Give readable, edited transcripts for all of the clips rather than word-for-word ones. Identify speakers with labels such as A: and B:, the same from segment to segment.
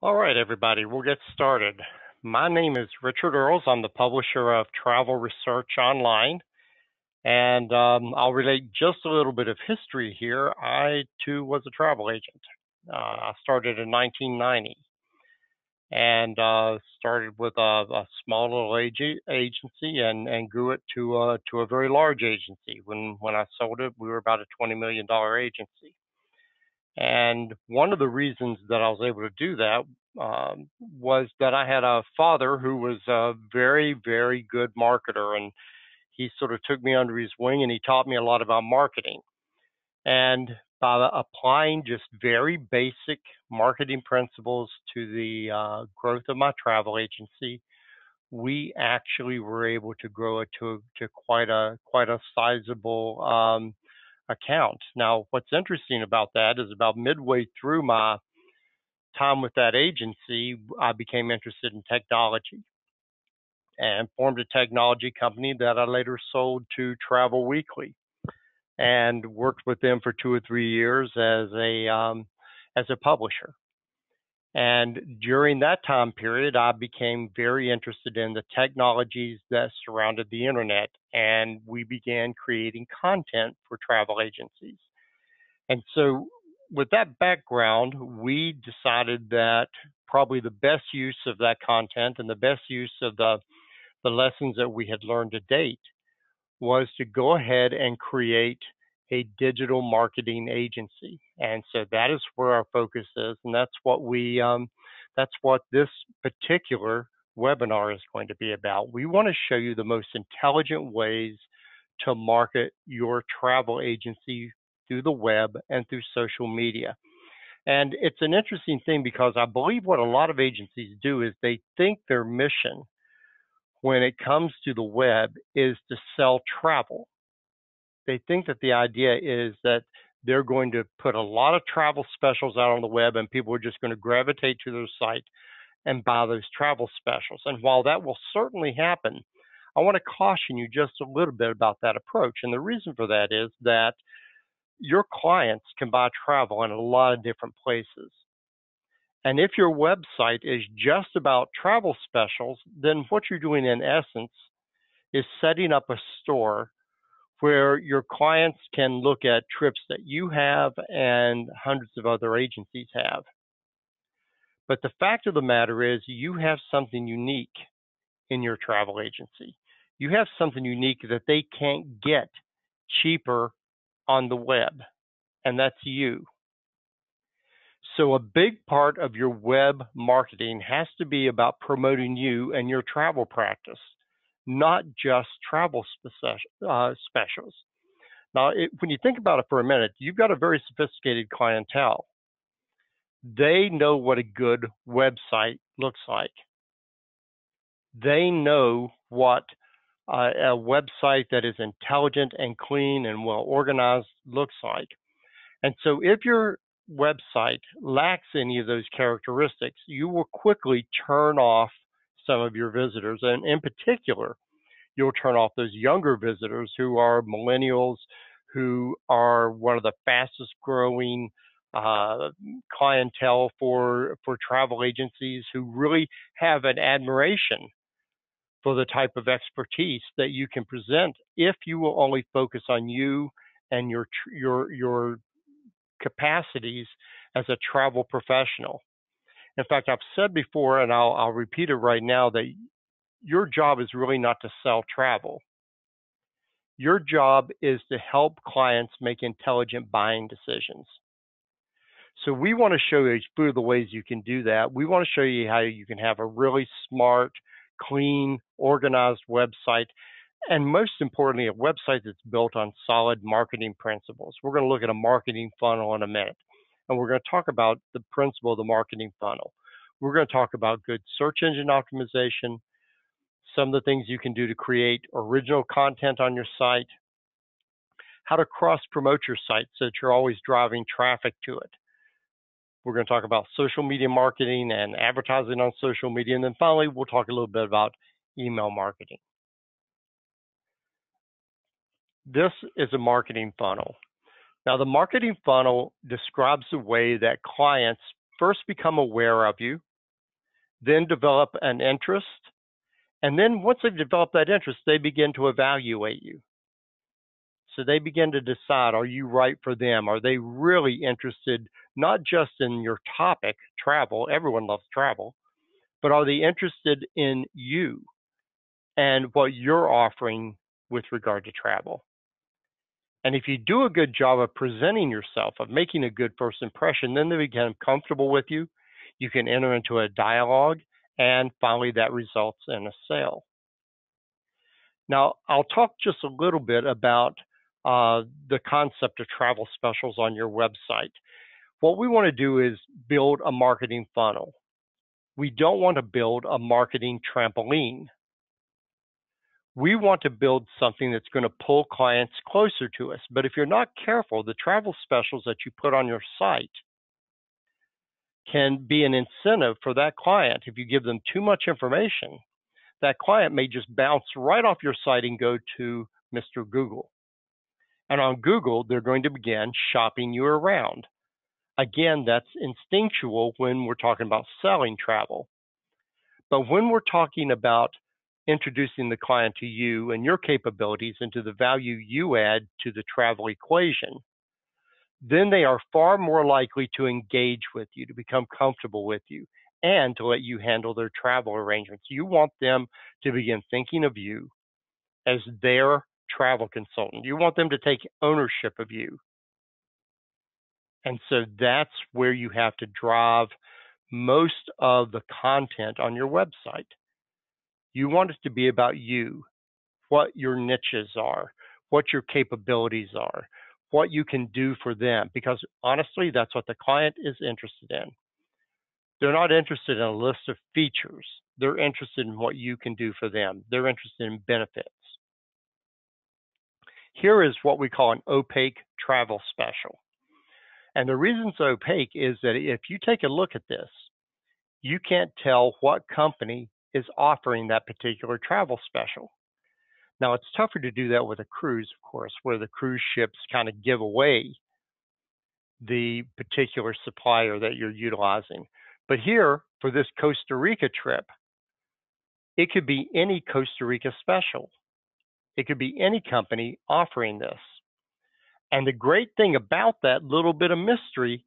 A: All right, everybody, we'll get started. My name is Richard Earls. I'm the publisher of Travel Research Online, and I'll relate just a little bit of history here. I, too, was a travel agent. I started in 1990 and started with a small little agency and grew it to a very large agency. When I sold it, we were about a $20 million agency. And one of the reasons that I was able to do that was that I had a father who was a very, very good marketer, and he sort of took me under his wing and he taught me a lot about marketing. And by applying just very basic marketing principles to the growth of my travel agency, we actually were able to grow it to quite a sizable account. Now, what's interesting about that is about midway through my time with that agency, I became interested in technology and formed a technology company that I later sold to Travel Weekly and worked with them for 2 or 3 years as a publisher. And during that time period, I became very interested in the technologies that surrounded the internet, and we began creating content for travel agencies. And so, with that background, we decided that probably the best use of that content and the best use of the lessons that we had learned to date was to go ahead and create a digital marketing agency. And so that is where our focus is, and that's what this particular webinar is going to be about. We want to show you the most intelligent ways to market your travel agency through the web and through social media. And it's an interesting thing because I believe what a lot of agencies do is they think their mission when it comes to the web is to sell travel. They think that the idea is that they're going to put a lot of travel specials out on the web and people are just going to gravitate to their site and buy those travel specials. And while that will certainly happen, I want to caution you just a little bit about that approach. And the reason for that is that your clients can buy travel in a lot of different places. And if your website is just about travel specials, then what you're doing in essence is setting up a store where your clients can look at trips that you have and hundreds of other agencies have. But the fact of the matter is you have something unique in your travel agency. You have something unique that they can't get cheaper on the web, and that's you. So a big part of your web marketing has to be about promoting you and your travel practice, not just travel specials. Now, when you think about it for a minute, you've got a very sophisticated clientele. They know what a good website looks like. They know what a website that is intelligent and clean and well organized looks like. And so if your website lacks any of those characteristics, you will quickly turn off some of your visitors. And in particular, you'll turn off those younger visitors who are millennials, who are one of the fastest growing clientele for travel agencies, who really have an admiration for the type of expertise that you can present if you will only focus on you and your capacities as a travel professional. In fact, I've said before, and I'll repeat it right now, that your job is really not to sell travel. Your job is to help clients make intelligent buying decisions. So we want to show you a few of the ways you can do that. We want to show you how you can have a really smart, clean, organized website, and most importantly, a website that's built on solid marketing principles. We're going to look at a marketing funnel in a minute, and we're going to talk about the principle of the marketing funnel. We're going to talk about good search engine optimization, some of the things you can do to create original content on your site, how to cross-promote your site so that you're always driving traffic to it. We're going to talk about social media marketing and advertising on social media. And then finally, we'll talk a little bit about email marketing. This is a marketing funnel. Now, the marketing funnel describes the way that clients first become aware of you, then develop an interest. And then once they've developed that interest, they begin to evaluate you. So they begin to decide, are you right for them? Are they really interested, not just in your topic, travel, everyone loves travel, but are they interested in you and what you're offering with regard to travel? And if you do a good job of presenting yourself, of making a good first impression, then they become comfortable with you. You can enter into a dialogue, and finally that results in a sale. Now, I'll talk just a little bit about the concept of travel specials on your website. What we want to do is build a marketing funnel. We don't want to build a marketing trampoline. We want to build something that's going to pull clients closer to us. But if you're not careful, the travel specials that you put on your site can be an incentive for that client. If you give them too much information, that client may just bounce right off your site and go to Mr. Google. And on Google, they're going to begin shopping you around. Again, that's instinctual when we're talking about selling travel. But when we're talking about introducing the client to you and your capabilities and to the value you add to the travel equation, then they are far more likely to engage with you, to become comfortable with you, and to let you handle their travel arrangements. You want them to begin thinking of you as their travel consultant. You want them to take ownership of you. And so that's where you have to drive most of the content on your website. You want it to be about you, what your niches are, what your capabilities are, what you can do for them, because honestly, that's what the client is interested in. They're not interested in a list of features. They're interested in what you can do for them. They're interested in benefits. Here is what we call an opaque travel special. And the reason it's opaque is that if you take a look at this, you can't tell what company is offering that particular travel special. Now, it's tougher to do that with a cruise, of course, where the cruise ships kind of give away the particular supplier that you're utilizing. But here, for this Costa Rica trip, it could be any Costa Rica special. It could be any company offering this. And the great thing about that little bit of mystery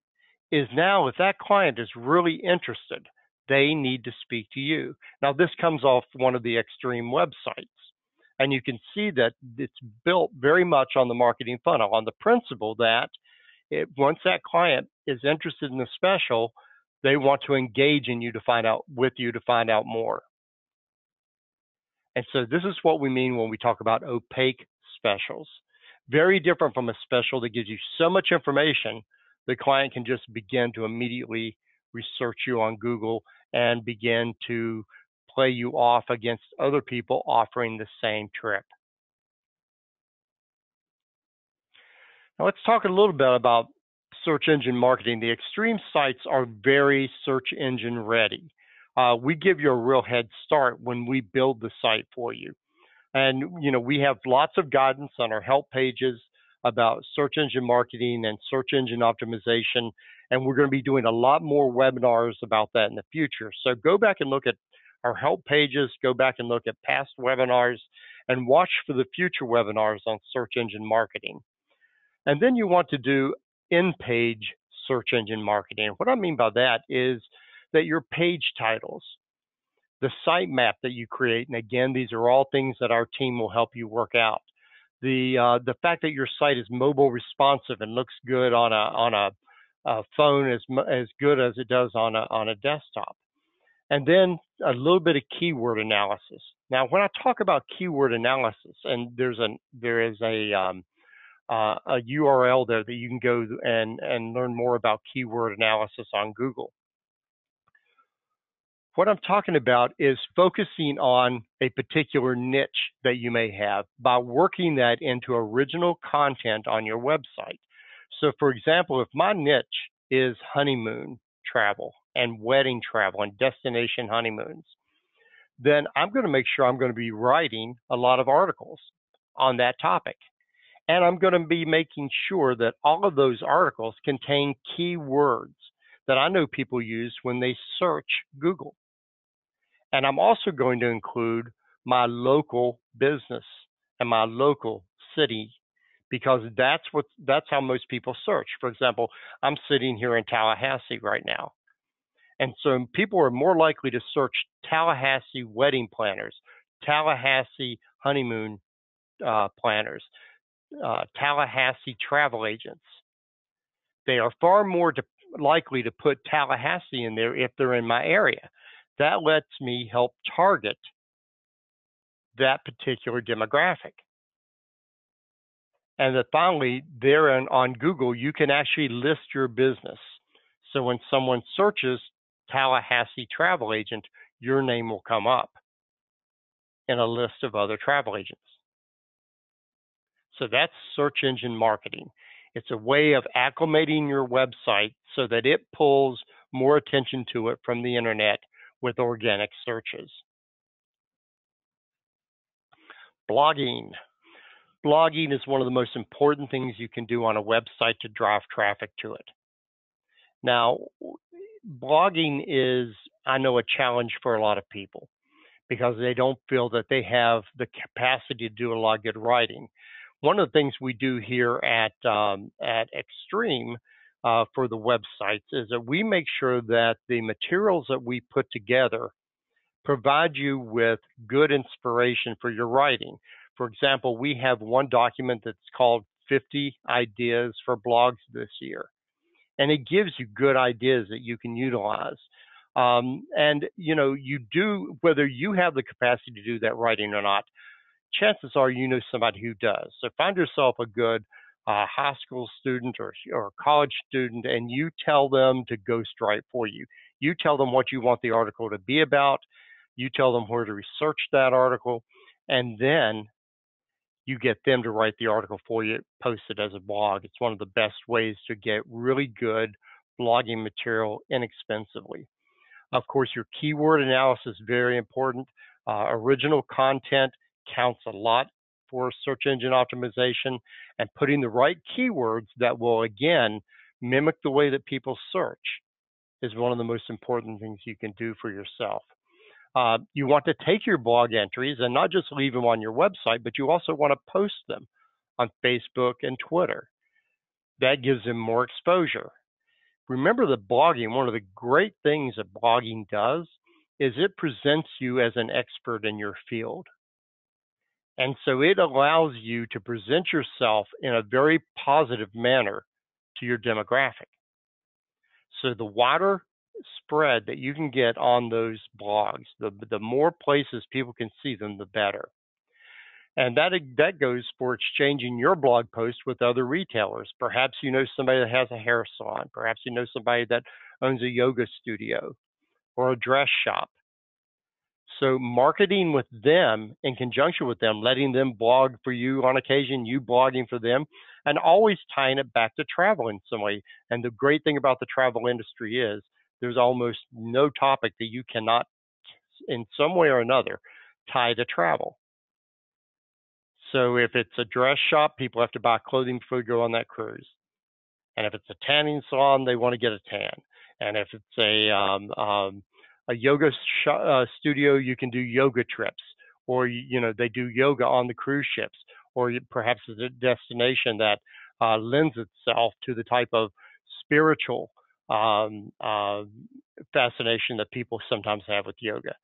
A: is now if that client is really interested, they need to speak to you. Now, this comes off one of the Extreme websites. And you can see that it's built very much on the marketing funnel, on the principle that once that client is interested in the special, they want to engage in you to find out more. And so this is what we mean when we talk about opaque specials. Very different from a special that gives you so much information, the client can just begin to immediately research you on Google and begin to play you off against other people offering the same trip. Now let's talk a little bit about search engine marketing. The Extreme sites are very search engine ready. We give you a real head start when we build the site for you. And we have lots of guidance on our help pages about search engine marketing and search engine optimization. And we're going to be doing a lot more webinars about that in the future. So go back and look at our help pages, go back and look at past webinars, and watch for the future webinars on search engine marketing. And then you want to do in-page search engine marketing. What I mean by that is that your page titles, the sitemap that you create, and again, these are all things that our team will help you work out. The fact that your site is mobile responsive and looks good on a phone as good as it does on a desktop. And then a little bit of keyword analysis. Now, when I talk about keyword analysis, and there is a URL there that you can go and learn more about keyword analysis on Google. What I'm talking about is focusing on a particular niche that you may have by working that into original content on your website. So for example, if my niche is honeymoon travel and wedding travel and destination honeymoons, then I'm going to make sure I'm going to be writing a lot of articles on that topic. And I'm going to be making sure that all of those articles contain keywords that I know people use when they search Google. And I'm also going to include my local business and my local city, because that's how most people search. For example, I'm sitting here in Tallahassee right now. And so people are more likely to search Tallahassee wedding planners, Tallahassee honeymoon planners, Tallahassee travel agents. They are far more likely to put Tallahassee in there if they're in my area. That lets me help target that particular demographic. And then finally, there on Google, you can actually list your business. So when someone searches Tallahassee travel agent, your name will come up in a list of other travel agents. So that's search engine marketing. It's a way of acclimating your website so that it pulls more attention to it from the internet with organic searches. Blogging. Blogging is one of the most important things you can do on a website to drive traffic to it. Now, blogging is, I know, a challenge for a lot of people because they don't feel that they have the capacity to do a lot of good writing. One of the things we do here at Extreme for the websites is that we make sure that the materials that we put together provide you with good inspiration for your writing. For example, we have one document that's called 50 Ideas for Blogs this year, and it gives you good ideas that you can utilize. And you do, whether you have the capacity to do that writing or not, chances are you know somebody who does. So find yourself a good high school student or college student, and you tell them to ghostwrite for you. You tell them what you want the article to be about. You tell them where to research that article, and then you get them to write the article for you, post it as a blog. It's one of the best ways to get really good blogging material inexpensively. Of course, your keyword analysis is very important. Original content counts a lot for search engine optimization, and putting the right keywords that will, again, mimic the way that people search is one of the most important things you can do for yourself. You want to take your blog entries and not just leave them on your website, but you also want to post them on Facebook and Twitter. That gives them more exposure. Remember that blogging, one of the great things that blogging does is it presents you as an expert in your field. And so it allows you to present yourself in a very positive manner to your demographic. So the wider spread that you can get on those blogs, the more places people can see them, the better. And that goes for exchanging your blog post with other retailers. Perhaps you know somebody that has a hair salon. Perhaps you know somebody that owns a yoga studio or a dress shop. So marketing with them in conjunction with them, letting them blog for you on occasion, you blogging for them, and always tying it back to travel in some way. And the great thing about the travel industry is there's almost no topic that you cannot, in some way or another, tie to travel. So if it's a dress shop, people have to buy clothing before they go on that cruise. And if it's a tanning salon, they want to get a tan. And if it's a yoga studio, you can do yoga trips, or they do yoga on the cruise ships, or perhaps it's a destination that lends itself to the type of spiritual fascination that people sometimes have with yoga.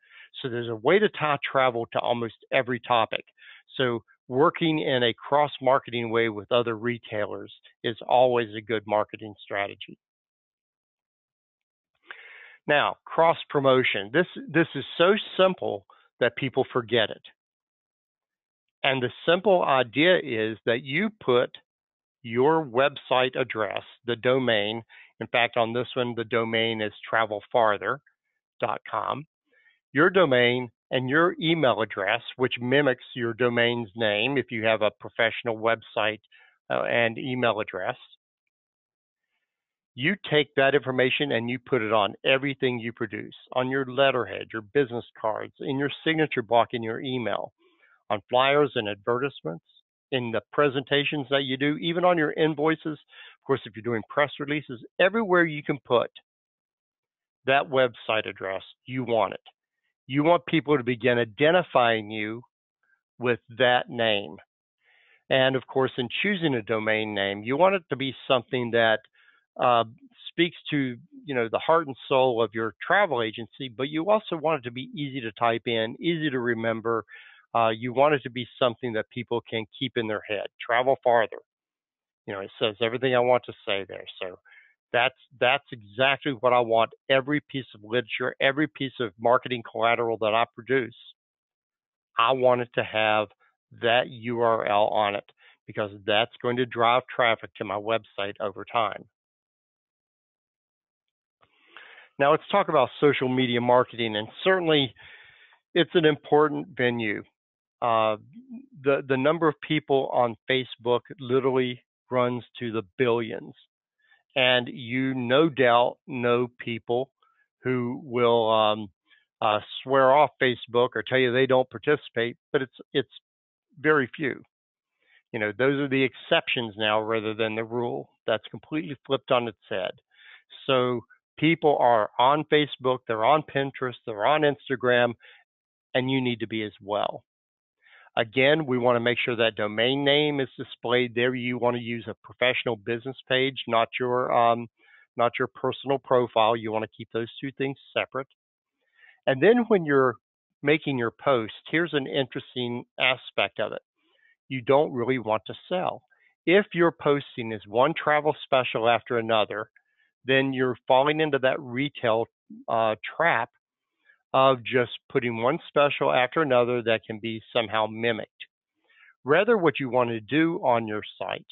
A: So there's a way to tie travel to almost every topic. So working in a cross-marketing way with other retailers is always a good marketing strategy. Now, cross-promotion. This is so simple that people forget it. And the simple idea is that you put your website address, the domain. In fact, on this one, the domain is travelfarther.com. Your domain and your email address, which mimics your domain's name if you have a professional website and email address. You take that information and you put it on everything you produce, on your letterhead, your business cards, in your signature block in your email, on flyers and advertisements, in the presentations that you do, even on your invoices. Of course, if you're doing press releases, everywhere you can put that website address, you want it. You want people to begin identifying you with that name. And of course, in choosing a domain name, you want it to be something that uh, speaks to the heart and soul of your travel agency, but you also want it to be easy to type in, easy to remember. You want it to be something that people can keep in their head. Travel farther. It says everything I want to say there. So that's exactly what I want. Every piece of literature, every piece of marketing collateral that I produce, I want it to have that URL on it because that's going to drive traffic to my website over time. Now let's talk about social media marketing, and certainly it's an important venue. The number of people on Facebook literally runs to the billions, and you no doubt know people who will swear off Facebook or tell you they don't participate, but it's very few. Those are the exceptions now rather than the rule. That's completely flipped on its head. So people are on Facebook, they're on Pinterest, they're on Instagram, and you need to be as well. Again, we want to make sure that domain name is displayed there. You want to use a professional business page, not your personal profile. You want to keep those two things separate. And then when you're making your post, here's an interesting aspect of it. You don't really want to sell. If your posting is one travel special after another, then you're falling into that retail trap of just putting one special after another that can be somehow mimicked. Rather, what you want to do on your site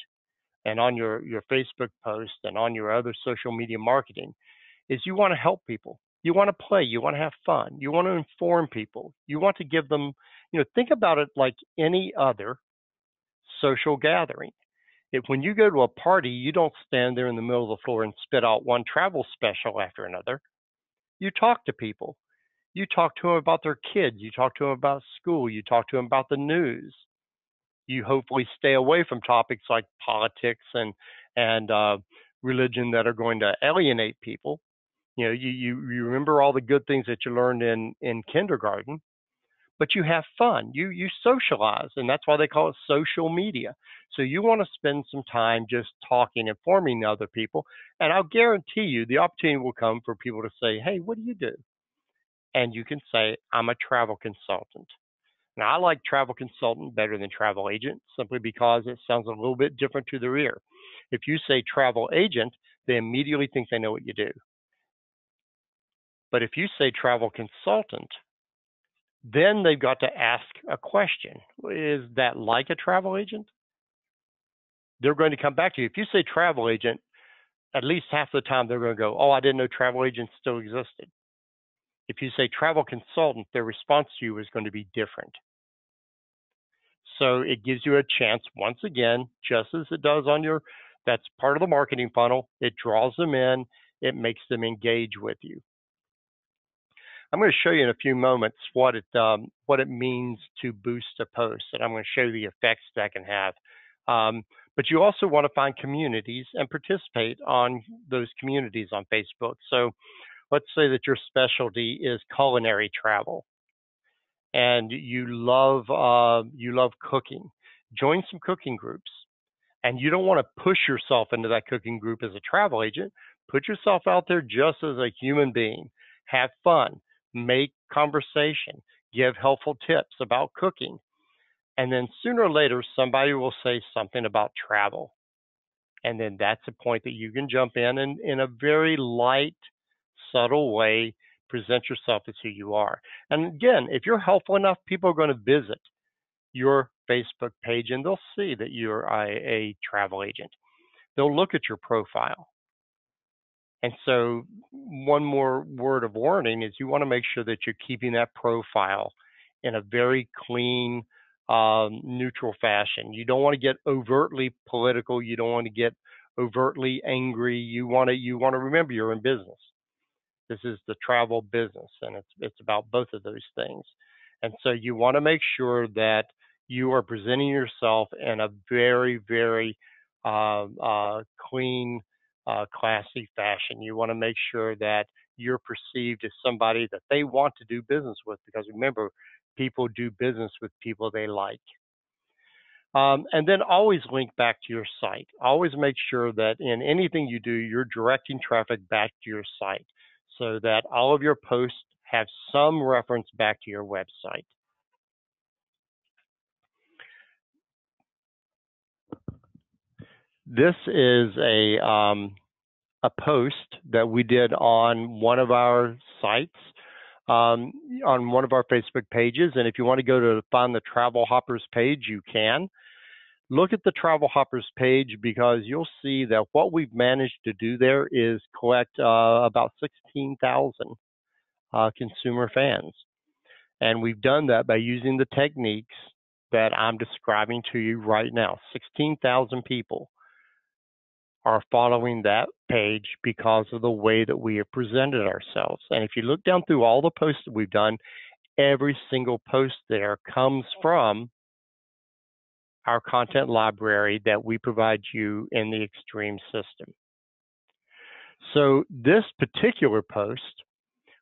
A: and on your Facebook post and on your other social media marketing is you want to help people. You want to play. You want to have fun. You want to inform people. You want to give them, think about it like any other social gathering. When you go to a party, you don't stand there in the middle of the floor and spit out one travel special after another. You talk to people. You talk to them about their kids. You talk to them about school. You talk to them about the news. You hopefully stay away from topics like politics and religion that are going to alienate people. You remember all the good things that you learned in kindergarten, but you have fun. You socialize, and that's why they call it social media. So you want to spend some time just talking, informing other people, and I'll guarantee you the opportunity will come for people to say, "Hey, what do you do?" And you can say, "I'm a travel consultant." Now, I like travel consultant better than travel agent simply because it sounds a little bit different to their ear. If you say travel agent, they immediately think they know what you do. But if you say travel consultant, then they've got to ask a question. Is that like a travel agent? They're going to come back to you. If you say travel agent, at least half the time they're going to go, "Oh, I didn't know travel agents still existed." If you say travel consultant, their response to you is going to be different. So it gives you a chance, once again, just as it does on that's part of the marketing funnel. It draws them in. It makes them engage with you. I'm going to show you in a few moments what it means to boost a post, and I'm going to show you the effects that can have. But you also want to find communities and participate on those communities on Facebook. So let's say that your specialty is culinary travel, and you love cooking. Join some cooking groups, and you don't want to push yourself into that cooking group as a travel agent. Put yourself out there just as a human being. Have fun. Make conversation, give helpful tips about cooking. And then sooner or later, somebody will say something about travel. And then that's a point that you can jump in and in a very light, subtle way, present yourself as who you are. And again, if you're helpful enough, people are going to visit your Facebook page and they'll see that you're a travel agent. They'll look at your profile. And so one more word of warning is you want to make sure that you're keeping that profile in a very clean, neutral fashion. You don't want to get overtly political. You don't want to get overtly angry. You want to remember you're in business. This is the travel business, and it's about both of those things. And so you want to make sure that you are presenting yourself in a very, very clean, classy fashion. You want to make sure that you're perceived as somebody that they want to do business with, because remember, people do business with people they like. And then always link back to your site. Always make sure that in anything you do, you're directing traffic back to your site so that all of your posts have some reference back to your website. This is a post that we did on one of our sites, on one of our Facebook pages. And if you want to go to find the Travel Hoppers page, you can. Look at the Travel Hoppers page, because you'll see that what we've managed to do there is collect about 16,000 consumer fans. And we've done that by using the techniques that I'm describing to you right now. 16,000 people are following that page because of the way that we have presented ourselves. And if you look down through all the posts that we've done, every single post there comes from our content library that we provide you in the Extreme system. So this particular post,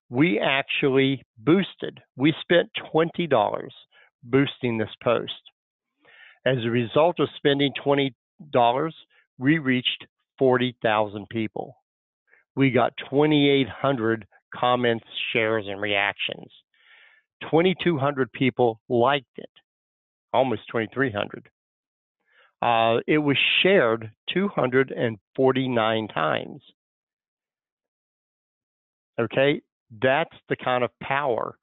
A: we actually boosted. We spent $20 boosting this post. As a result of spending $20, we reached 40,000 people. We got 2,800 comments, shares, and reactions. 2,200 people liked it, almost 2,300. It was shared 249 times. Okay, that's the kind of power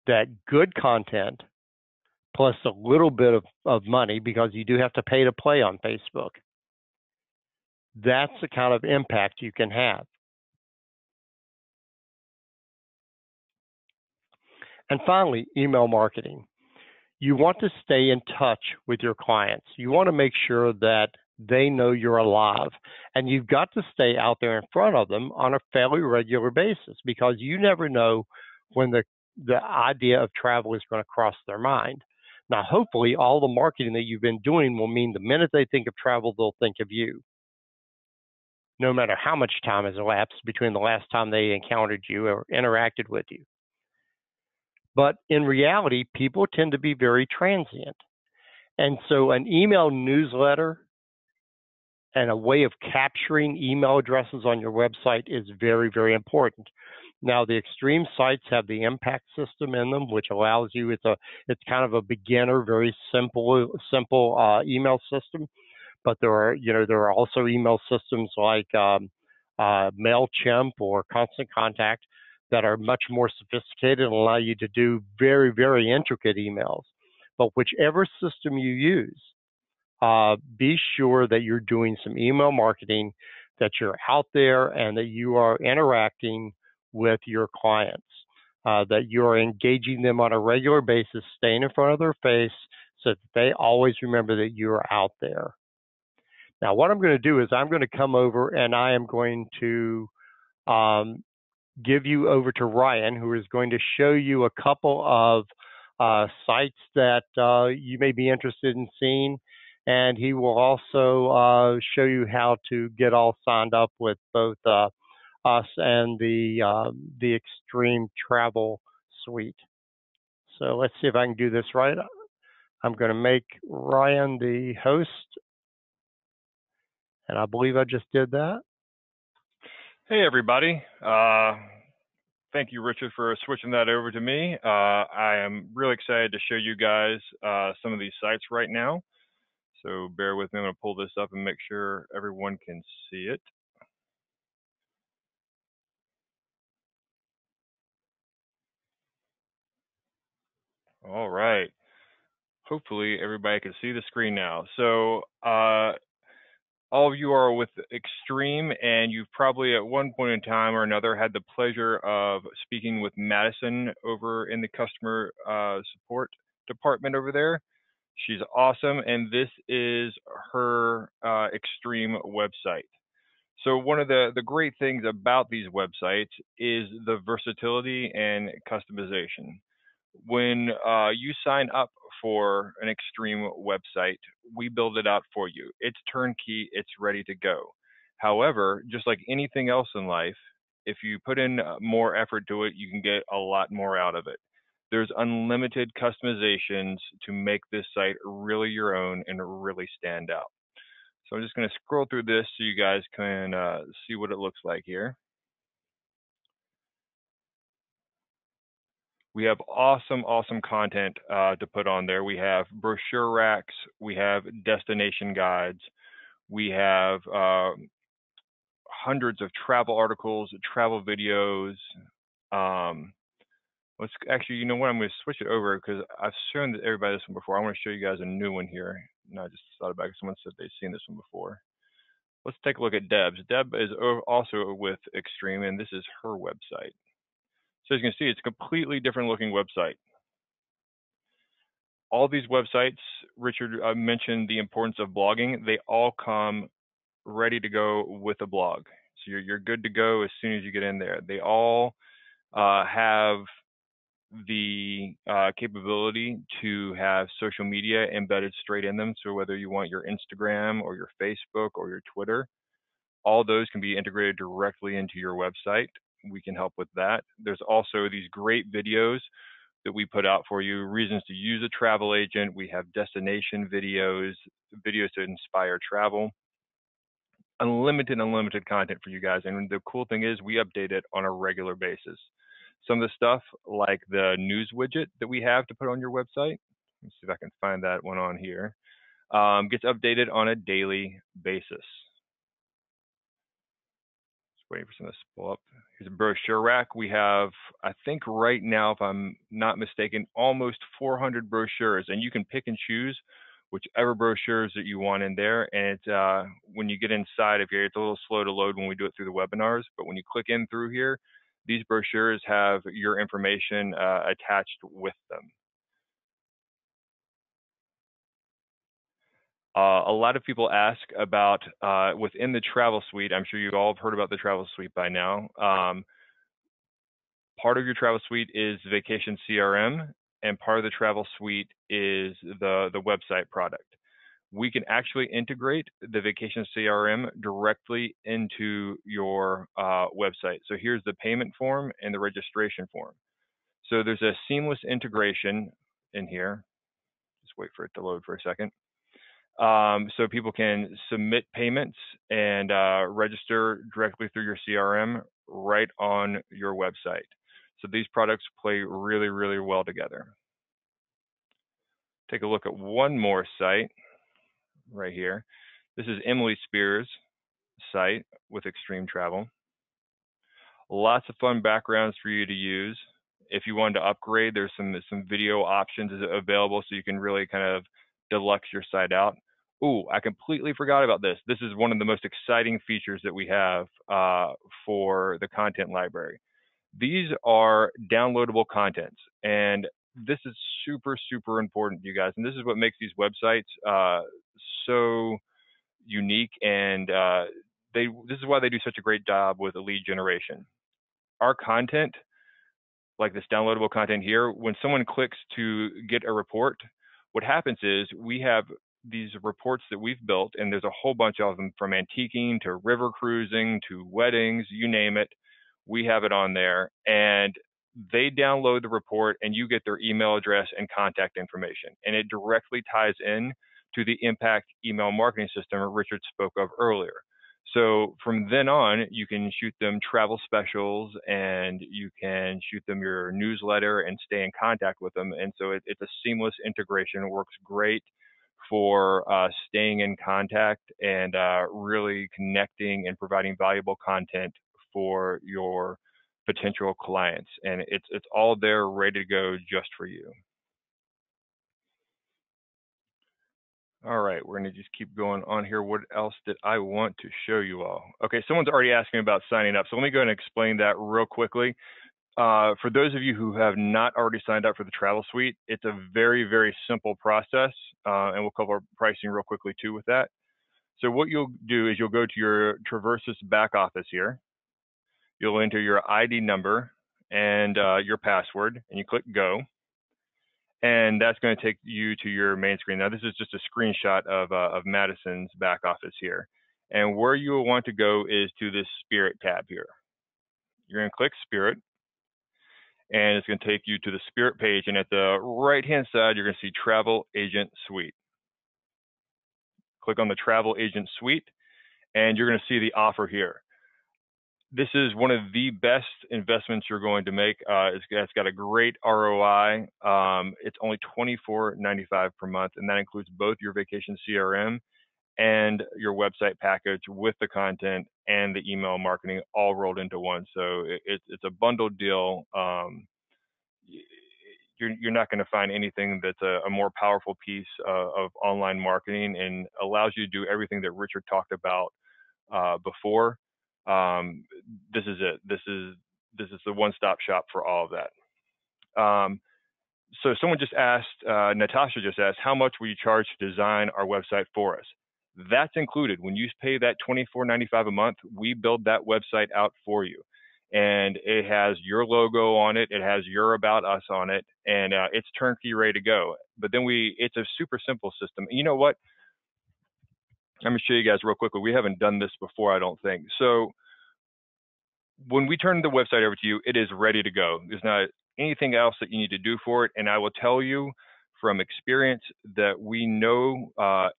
A: that good content plus a little bit of money, because you do have to pay to play on Facebook. That's the kind of impact you can have. And finally, email marketing. You want to stay in touch with your clients. You want to make sure that they know you're alive, and you've got to stay out there in front of them on a fairly regular basis, because you never know when the idea of travel is going to cross their mind. Now, hopefully, all the marketing that you've been doing will mean the minute they think of travel, they'll think of you, no matter how much time has elapsed between the last time they encountered you or interacted with you. But in reality, people tend to be very transient. And so an email newsletter and a way of capturing email addresses on your website is very, very important. Now, the Extreme sites have the impact system in them, which allows you, it's kind of a beginner, very simple email system. But there are also email systems like MailChimp or Constant Contact that are much more sophisticated and allow you to do very, very intricate emails. But whichever system you use, be sure that you're doing some email marketing, that you're out there and that you are interacting with your clients, that you're engaging them on a regular basis, staying in front of their face so that they always remember that you're out there. Now, what I'm going to do is I'm going to come over and I am going to give you over to Ryan, who is going to show you a couple of sites that you may be interested in seeing. And he will also show you how to get all signed up with both us and the Extreme Travel Suite. So let's see if I can do this right. I'm going to make Ryan the host. And I believe I just did that.
B: Hey, everybody. Thank you, Richard, for switching that over to me. I am really excited to show you guys some of these sites right now. So bear with me. I'm going to pull this up and make sure everyone can see it. All right. Hopefully everybody can see the screen now. So all of you are with Extreme, and you've probably at one point in time or another had the pleasure of speaking with Madison over in the customer support department over there. She's awesome, and this is her Extreme website. So one of the great things about these websites is the versatility and customization. When you sign up for an Extreme website, we build it out for you. It's turnkey, it's ready to go. However, just like anything else in life, if you put in more effort to it, you can get a lot more out of it. There's unlimited customizations to make this site really your own and really stand out. So I'm just going to scroll through this so you guys can see what it looks like here. We have awesome content to put on there. We have brochure racks, we have destination guides, we have hundreds of travel articles, travel videos. Let's actually, you know what? I'm going to switch it over because I've shown everybody this one before. I want to show you guys a new one here. No, I just thought about it. Someone said they've seen this one before. Let's take a look at Deb's. Deb is also with Extreme, and this is her website. So as you can see, it's a completely different looking website. All these websites, Richard mentioned the importance of blogging. They all come ready to go with a blog. So you're good to go as soon as you get in there. They all have the capability to have social media embedded straight in them. So whether you want your Instagram or your Facebook or your Twitter, all those can be integrated directly into your website. We can help with that. There's also these great videos that we put out for you, reasons to use a travel agent. We have destination videos to inspire travel. Unlimited content for you guys. And the cool thing is we update it on a regular basis. Some of the stuff like the news widget that we have to put on your website, let's see if I can find that one on here, gets updated on a daily basis. Just waiting for some of this to pull up. Here's a brochure rack. We have, I think right now, if I'm not mistaken, almost 400 brochures, and you can pick and choose whichever brochures that you want in there. And it's, when you get inside of here, it's a little slow to load when we do it through the webinars, but when you click in through here, these brochures have your information attached with them. A lot of people ask about within the travel suite. I'm sure you all have heard about the travel suite by now. Part of your travel suite is Vacation CRM, and part of the travel suite is the website product. We can actually integrate the Vacation CRM directly into your website. So here's the payment form and the registration form. So there's a seamless integration in here. Just wait for it to load for a second. So people can submit payments and register directly through your CRM right on your website. So these products play really well together. Take a look at one more site right here. This is Emily Spears' site with Extreme Travel. Lots of fun backgrounds for you to use. If you wanted to upgrade, there's some video options available so you can really kind of deluxe your site out. Ooh, I completely forgot about this. This is one of the most exciting features that we have for the content library. These are downloadable contents, and this is super important to you guys. And this is what makes these websites so unique, and this is why they do such a great job with lead generation. Our content, like this downloadable content here, when someone clicks to get a report, what happens is we have these reports that we've built, and there's a whole bunch of them, from antiquing to river cruising to weddings, you name it. We have it on there, and they download the report, and you get their email address and contact information, and it directly ties in to the Impact email marketing system Richard spoke of earlier. So from then on, you can shoot them travel specials, and you can shoot them your newsletter and stay in contact with them. And so it's a seamless integration. It works great for staying in contact and really connecting and providing valuable content for your potential clients. And it's all there ready to go just for you. All right, we're going to just keep going on here. What else did I want to show you all? Okay, someone's already asking about signing up. So let me go ahead and explain that real quickly. For those of you who have not already signed up for the Travel Suite, it's a very simple process, and we'll cover pricing real quickly too with that. So what you'll do is you'll go to your Traversus back office here. You'll enter your ID number and your password, and you click Go. And that's going to take you to your main screen. Now, this is just a screenshot of Madison's back office here. And where you will want to go is to this Spirit tab here. You're going to click Spirit, and it's going to take you to the Spirit page. And at the right-hand side, you're going to see Travel Agent Suite. Click on the Travel Agent Suite, and you're going to see the offer here. This is one of the best investments you're going to make. It's got a great ROI. It's only $24.95 per month, and that includes both your vacation CRM and your website package with the content and the email marketing all rolled into one. So it's a bundled deal. You're not going to find anything that's a more powerful piece of online marketing and allows you to do everything that Richard talked about before. This is it. This is the one-stop shop for all of that. So someone just asked, Natasha just asked, how much will you charge to design our website for us? That's included. When you pay that $24.95 a month, we build that website out for you. And it has your logo on it. It has your About Us on it. And it's turnkey ready to go. But then it's a super simple system. You know what? I'm going to show you guys real quickly. We haven't done this before, I don't think. So when we turn the website over to you, it is ready to go. There's not anything else that you need to do for it. And I will tell you from experience that we know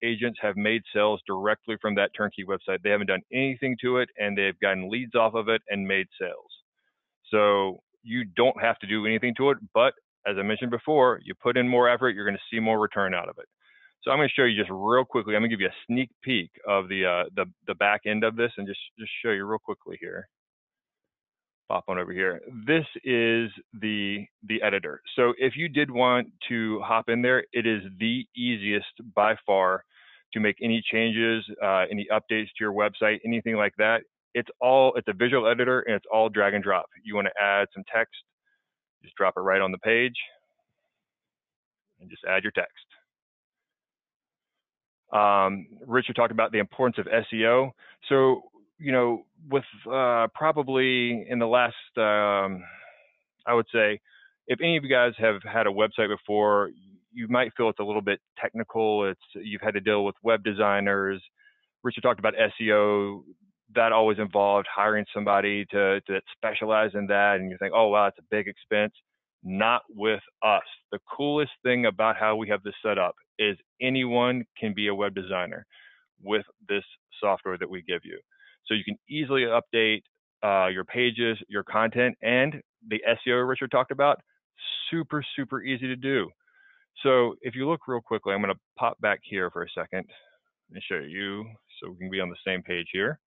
B: agents have made sales directly from that turnkey website. They haven't done anything to it, and they've gotten leads off of it and made sales. So you don't have to do anything to it, but as I mentioned before, you put in more effort, you're going to see more return out of it. So I'm going to show you just real quickly. I'm going to give you a sneak peek of the back end of this and just show you real quickly here. Pop on over here. This is the editor. So if you did want to hop in there, it is the easiest by far to make any changes, any updates to your website, anything like that. It's a visual editor, and it's all drag and drop. You want to add some text, just drop it right on the page and just add your text. Richard talked about the importance of SEO. So, you know, with probably in the last, I would say, if any of you guys have had a website before, you might feel it's a little bit technical. You've had to deal with web designers. Richard talked about SEO. That always involved hiring somebody to specialize in that, and you think, oh, wow, it's a big expense. Not with us. The coolest thing about how we have this set up is anyone can be a web designer with this software that we give you. So you can easily update your pages, your content, and the SEO Richard talked about. Super, super easy to do. So if you look real quickly, I'm going to pop back here for a second and show you so we can be on the same page here.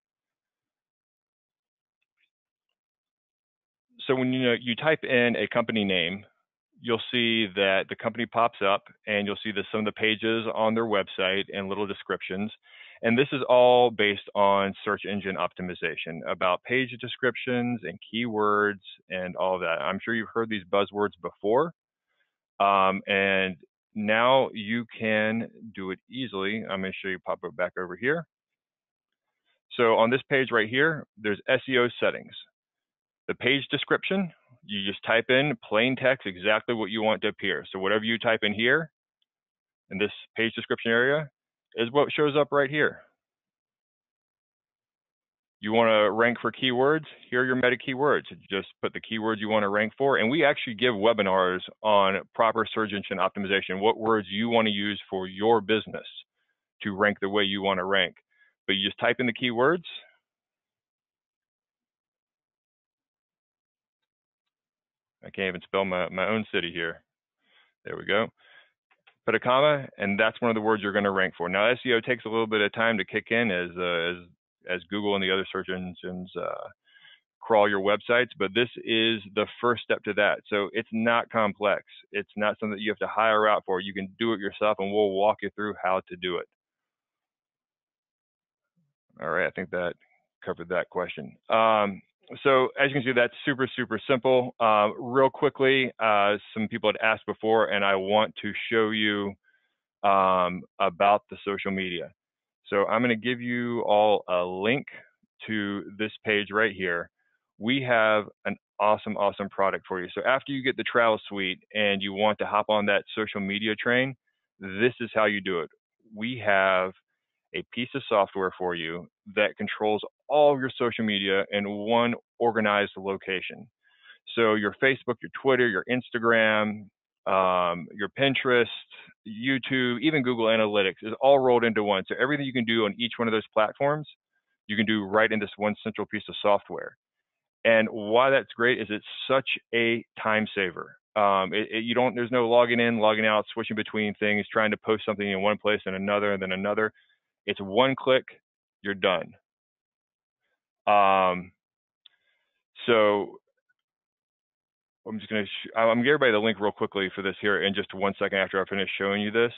B: So when you type in a company name, you'll see that the company pops up, and you'll see some of the pages on their website and little descriptions. And this is all based on search engine optimization, about page descriptions and keywords and all of that. I'm sure you've heard these buzzwords before. And now you can do it easily. I'm going to show you, pop it back over here. So on this page right here, there's SEO settings. The page description, you just type in plain text exactly what you want to appear. So whatever you type in here, in this page description area, is what shows up right here. You want to rank for keywords? Here are your meta keywords. Just put the keywords you want to rank for. And we actually give webinars on proper search engine optimization, what words you want to use for your business to rank the way you want to rank. But you just type in the keywords. I can't even spell my own city here. There we go. Put a comma, and that's one of the words you're going to rank for. Now, SEO takes a little bit of time to kick in as Google and the other search engines crawl your websites, but this is the first step to that. So it's not complex. It's not something that you have to hire out for. You can do it yourself, and we'll walk you through how to do it. All right, I think that covered that question. So as you can see, that's super, super simple. Real quickly, some people had asked before, and I want to show you about the social media. So I'm going to give you all a link to this page right here. We have an awesome, awesome product for you. So after you get the Travel Suite and you want to hop on that social media train, this is how you do it. We have a piece of software for you that controls all of your social media in one organized location. So your Facebook, your Twitter, your Instagram, your Pinterest, YouTube, even Google Analytics is all rolled into one. So everything you can do on each one of those platforms, you can do right in this one central piece of software. And why that's great is it's such a time saver. There's no logging in, logging out, switching between things, trying to post something in one place and another and then another. It's one click, you're done. So I'm just going to, I'm going to give everybody the link real quickly for this here in just 1 second after I finish showing you this.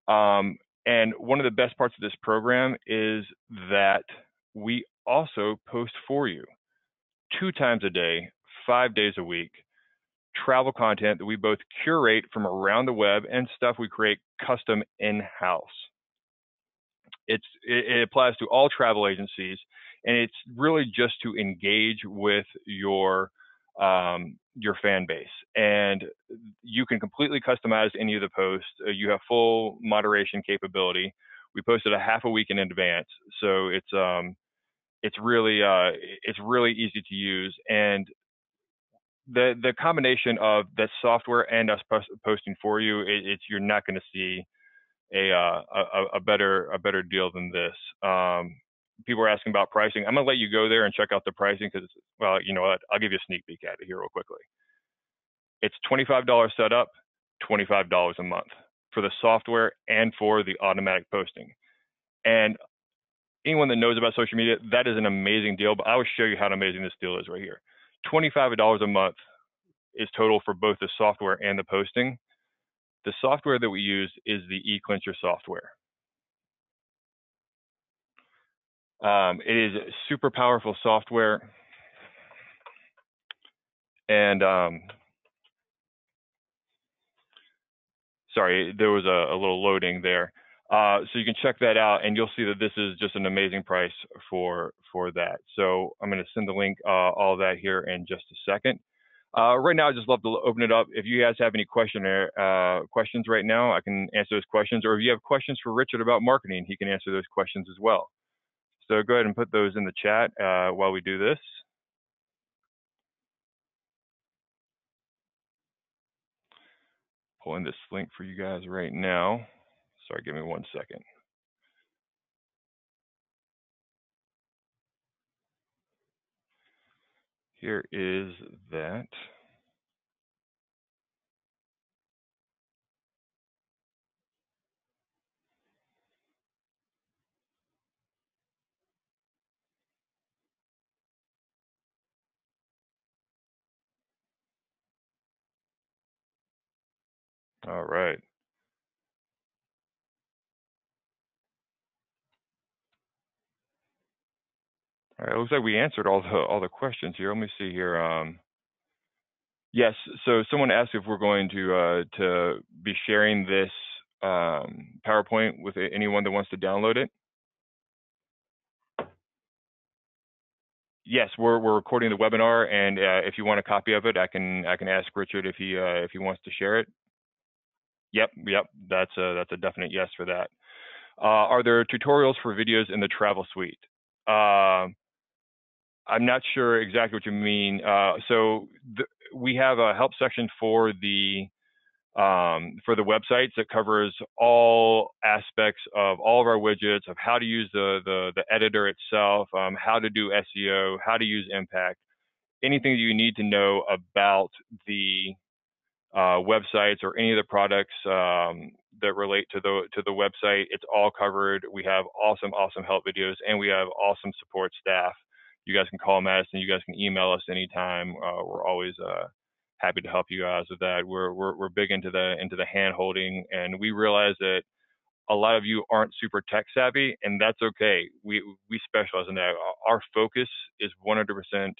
B: And one of the best parts of this program is that we also post for you 2 times a day, 5 days a week, travel content that we both curate from around the web and stuff we create custom in-house. It applies to all travel agencies, and it's really just to engage with your fan base. And you can completely customize any of the posts. You have full moderation capability. We post it a half a week in advance, so it's really easy to use. And the combination of that software and us posting for you, you're not going to see a better deal than this. People are asking about pricing. I'm gonna let you go there and check out the pricing because, well, you know what? I'll give you a sneak peek at it here real quickly. It's $25 setup, $25 a month for the software and for the automatic posting. And anyone that knows about social media, that is an amazing deal. But I will show you how amazing this deal is right here. $25 a month is total for both the software and the posting. The software that we use is the eClincher software. It is super powerful software, and sorry, there was a little loading there. So you can check that out, and you'll see that this is just an amazing price for that. So I'm going to send the link, all of that here in just a second. Right now, I'd just love to open it up. If you guys have any questions right now, I can answer those questions. Or if you have questions for Richard about marketing, he can answer those questions as well. So go ahead and put those in the chat while we do this. Pulling this link for you guys right now. Sorry, give me 1 second. Here is that. All right. All right, it looks like we answered all the questions here. Let me see here. Yes, so someone asked if we're going to be sharing this PowerPoint with anyone that wants to download it. Yes, we're recording the webinar, and if you want a copy of it, I can ask Richard if he wants to share it. Yep, that's a definite yes for that. Are there tutorials for videos in the travel suite? I'm not sure exactly what you mean. We have a help section for the websites that covers all aspects of all of our widgets, of how to use the editor itself, how to do SEO, how to use Impact, anything that you need to know about the websites or any of the products that relate to the website. It's all covered. We have awesome help videos, and we have awesome support staff. You guys can call Madison. You guys can email us anytime. We're always happy to help you guys with that. We're big into the hand holding, and we realize that a lot of you aren't super tech savvy, and that's okay. We specialize in that. Our focus is 100%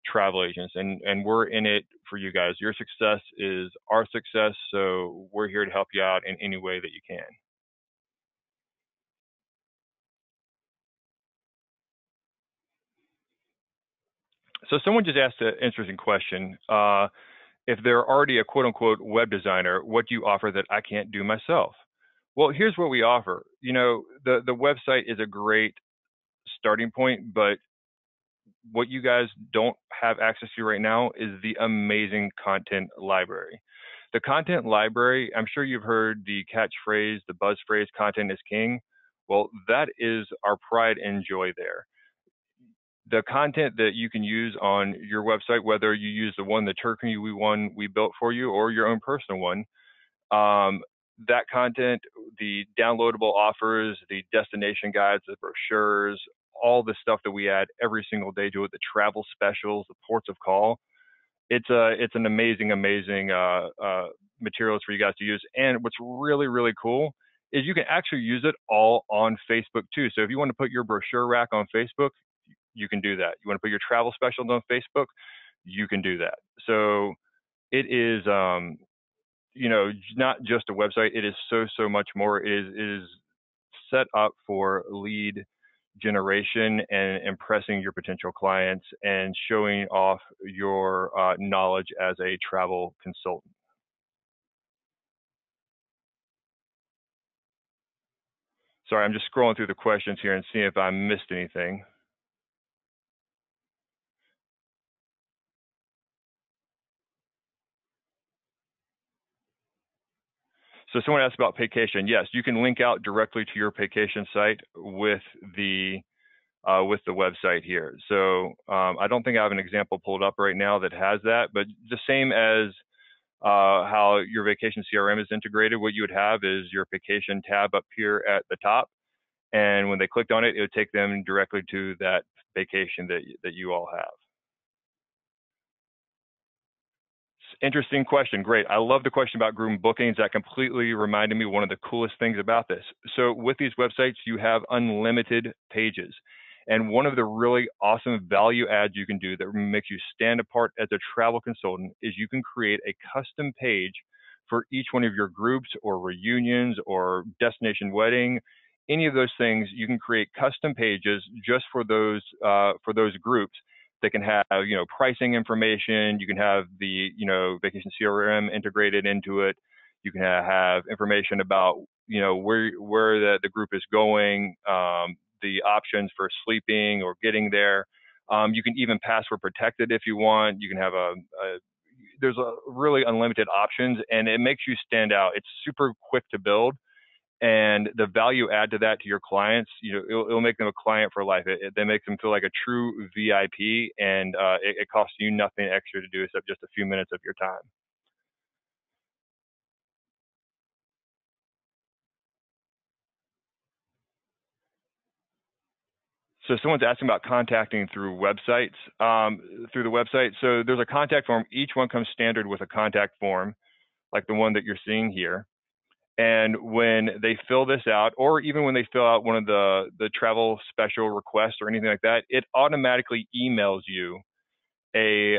B: travel agents, and we're in it for you guys. Your success is our success, so we're here to help you out in any way that you can. So someone just asked an interesting question. If they're already a quote-unquote web designer, what do you offer that I can't do myself? Well, here's what we offer. You know, the website is a great starting point, but what you guys don't have access to right now is the amazing content library. The content library, I'm sure you've heard the catchphrase, the buzz phrase, content is king. Well, that is our pride and joy there. The content that you can use on your website, whether you use the one, the Turkey one we built for you, or your own personal one, um, that content, the downloadable offers, the destination guides, the brochures, all the stuff that we add every single day to it, the travel specials, the ports of call. It's an amazing materials for you guys to use. And what's really cool is you can actually use it all on Facebook too. So if you want to put your brochure rack on Facebook, you can do that. You want to put your travel specials on Facebook, you can do that. So it is you know, not just a website. It is so much more. It is set up for lead generation and impressing your potential clients and showing off your knowledge as a travel consultant. Sorry, I'm just scrolling through the questions here and seeing if I missed anything. So someone asked about Paycation. Yes, you can link out directly to your Paycation site with the website here. So I don't think I have an example pulled up right now that has that, but the same as how your vacation CRM is integrated, what you would have is your Paycation tab up here at the top. And when they clicked on it, it would take them directly to that vacation that you all have. Interesting question. Great. I love the question about group bookings. That completely reminded me one of the coolest things about this. So with these websites, you have unlimited pages. And one of the really awesome value adds you can do that makes you stand apart as a travel consultant is you can create a custom page for each one of your groups or reunions or destination wedding. Any of those things, you can create custom pages just for those groups. They can have, you know, pricing information. You can have the, you know, vacation CRM integrated into it. You can have information about, you know, where the group is going, the options for sleeping or getting there. You can even password protect it if you want. You can have there's a really unlimited options, and it makes you stand out. It's super quick to build. And the value add to that to your clients, you know, it'll make them a client for life. They make them feel like a true VIP, and it costs you nothing extra to do except just a few minutes of your time. So someone's asking about contacting through websites, through the website. So there's a contact form. Each one comes standard with a contact form, like the one that you're seeing here. And when they fill this out, or even when they fill out one of the travel special requests or anything like that, it automatically emails you a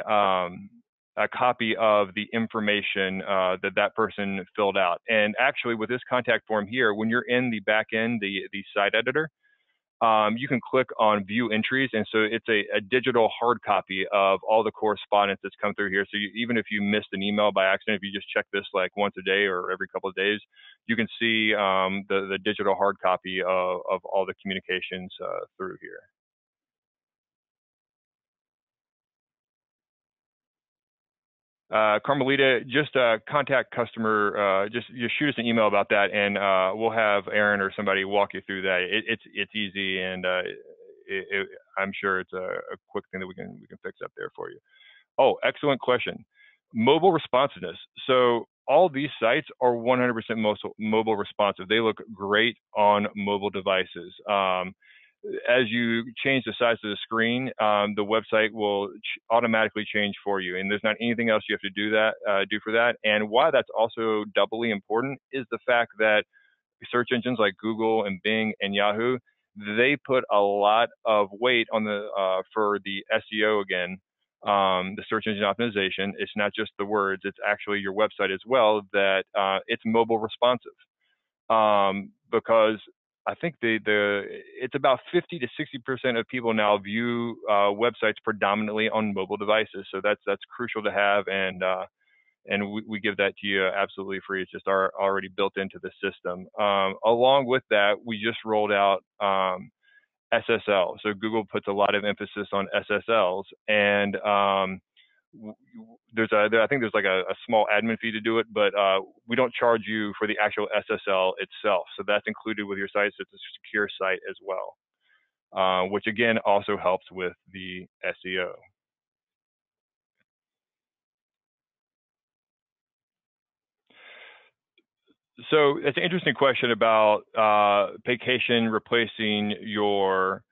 B: copy of the information that person filled out. And actually, with this contact form here, when you're in the back end, the site editor, you can click on view entries. And so it's a digital hard copy of all the correspondence that's come through here. So even if you missed an email by accident, if you just check this like once a day or every couple of days, you can see the digital hard copy of all the communications through here. Carmelita, just contact customer, just shoot us an email about that, and we'll have Aaron or somebody walk you through that. It's easy, and I'm sure it's a quick thing that we can fix up there for you. Oh, excellent question. Mobile responsiveness. So all these sites are 100% mobile responsive. They look great on mobile devices. As you change the size of the screen, the website will automatically change for you, and there's not anything else you have to do for that. And why that's also doubly important is the fact that search engines like Google and Bing and Yahoo, they put a lot of weight on for the SEO again, the search engine optimization. It's not just the words; it's actually your website as well. That it's mobile responsive, because I think it's about 50 to 60% of people now view websites predominantly on mobile devices. So that's crucial to have, and and we give that to you absolutely free. It's just already built into the system. Along with that, we just rolled out SSL. So Google puts a lot of emphasis on SSLs, and I think there's like a small admin fee to do it, but we don't charge you for the actual SSL itself. So that's included with your site. So it's a secure site as well, which again also helps with the SEO. So it's an interesting question about Paycation replacing your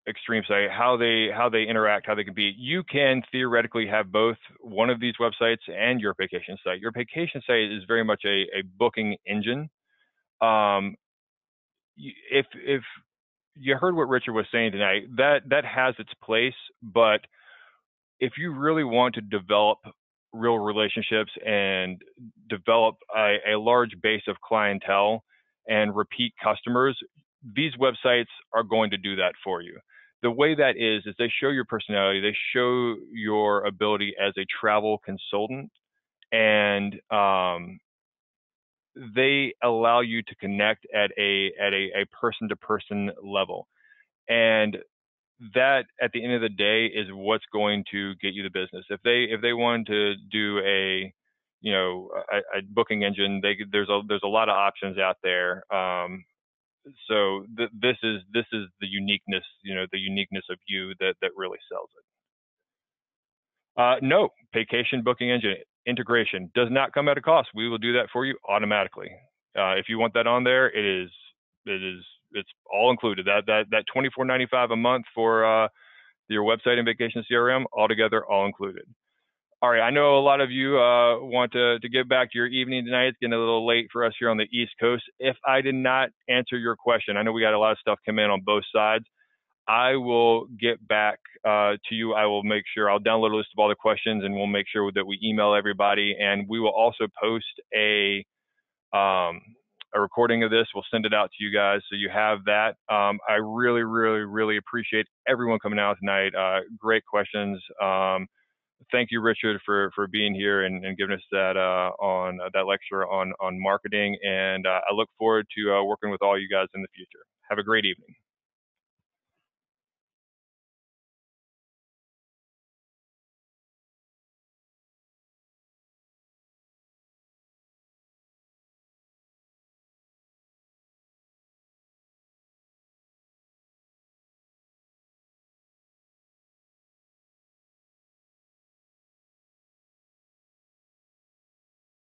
B: Extreme site, how they interact, how they compete. You can theoretically have both one of these websites and your Paycation site. Your Paycation site is very much a booking engine. If you heard what Richard was saying tonight, that has its place, but if you really want to develop real relationships and develop a large base of clientele and repeat customers, these websites are going to do that for you. The way that is they show your personality, they show your ability as a travel consultant, and they allow you to connect at a person-to-person level. And that, at the end of the day, is what's going to get you the business. If they want to do a booking engine, there's a lot of options out there. So this is the uniqueness, the uniqueness of you that really sells it. No, Paycation booking engine integration does not come at a cost. We will do that for you automatically. If you want that on there, it's all included. That $24.95 a month for your website and Vacation CRM, altogether all included. All right, I know a lot of you want to get back to your evening tonight. It's getting a little late for us here on the East Coast. If I did not answer your question, I know we got a lot of stuff come in on both sides. I will get back to you. I will make sure I'll download a list of all the questions, and we'll make sure that we email everybody. And we will also post a recording of this. We'll send it out to you guys so you have that. I really, really, really appreciate everyone coming out tonight. Great questions. Thank you, Richard, for being here and giving us that on that lecture on marketing. And I look forward to working with all you guys in the future. Have a great evening.